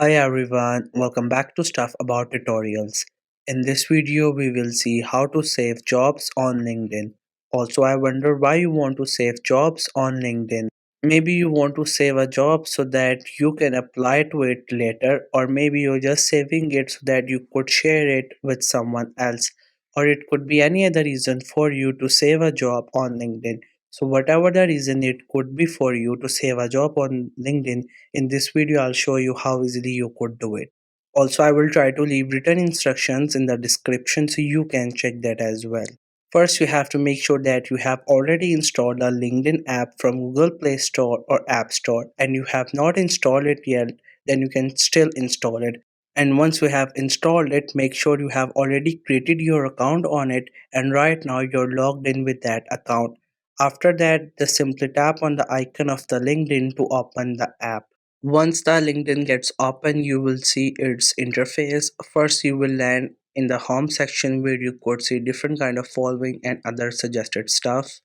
Hi everyone, welcome back to Stuff About Tutorials. In this video, we will see how to save jobs on LinkedIn. Also, I wonder why you want to save jobs on LinkedIn. Maybe you want to save a job so that you can apply to it later, or maybe you're just saving it so that you could share it with someone else, or it could be any other reason for you to save a job on LinkedIn. So, whatever the reason it could be for you to save a job on LinkedIn, in this video, I'll show you how easily you could do it. Also, I will try to leave written instructions in the description so you can check that as well. First, you have to make sure that you have already installed a LinkedIn app from Google Play Store or App Store and you have not installed it yet, then you can still install it. And once you have installed it, make sure you have already created your account on it and right now you're logged in with that account. After that, just simply tap on the icon of the LinkedIn to open the app. Once the LinkedIn gets open, you will see its interface. First, you will land in the home section where you could see different kind of following and other suggested stuff.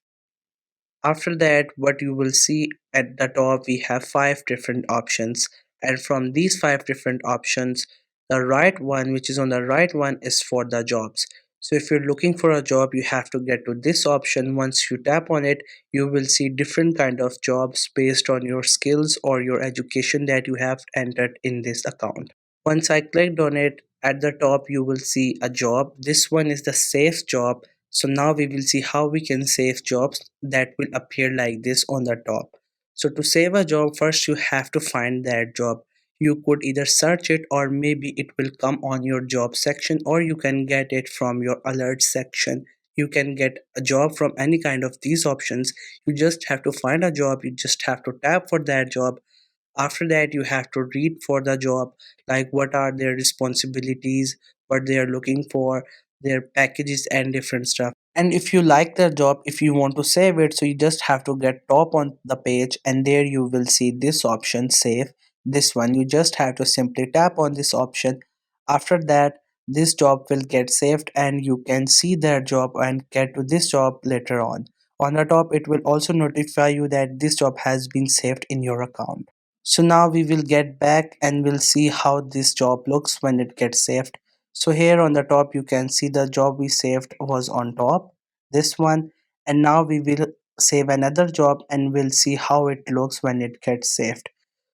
After that, what you will see at the top, we have five different options. And from these five different options, the right one, which is on the right one, is for the jobs. So if you're looking for a job, you have to get to this option. Once you tap on it, you will see different kind of jobs based on your skills or your education that you have entered in this account. Once I clicked on it, at the top you will see a job. This one is the save job. So now we will see how we can save jobs that will appear like this on the top. So to save a job, first you have to find that job. You could either search it or maybe it will come on your job section or you can get it from your alert section. You can get a job from any kind of these options. You just have to find a job. You just have to tap for that job. After that, you have to read for the job, like what are their responsibilities, what they are looking for, their packages and different stuff. And if you like the job, if you want to save it, so you just have to get top on the page and there you will see this option save. This one you just have to simply tap on this option. After that, this job will get saved and you can see their job and get to this job later on. On the top, it will also notify you that this job has been saved in your account. So now we will get back and we'll see how this job looks when it gets saved. So here on the top you can see the job we saved was on top, this one, and now we will save another job and we'll see how it looks when it gets saved.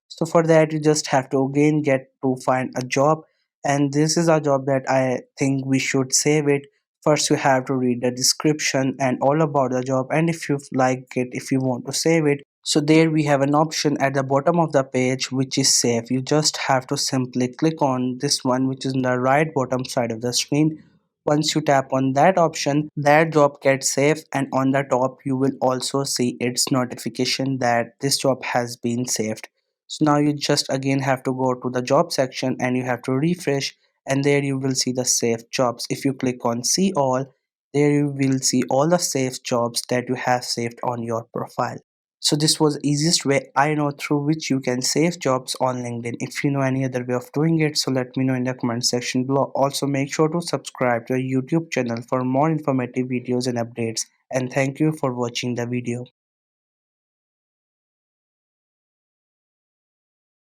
So for that you just have to again get to find a job, and this is a job that I think we should save it. First you have to read the description and all about the job, and if you like it, if you want to save it, so there we have an option at the bottom of the page which is save. You just have to simply click on this one which is in the right bottom side of the screen. Once you tap on that option, that job gets saved and on the top you will also see its notification that this job has been saved. So now you just again have to go to the job section and you have to refresh, and there you will see the saved jobs. If you click on see all, there you will see all the saved jobs that you have saved on your profile. So this was the easiest way I know through which you can save jobs on LinkedIn. If you know any other way of doing it, so let me know in the comment section below. Also make sure to subscribe to our YouTube channel for more informative videos and updates. And thank you for watching the video.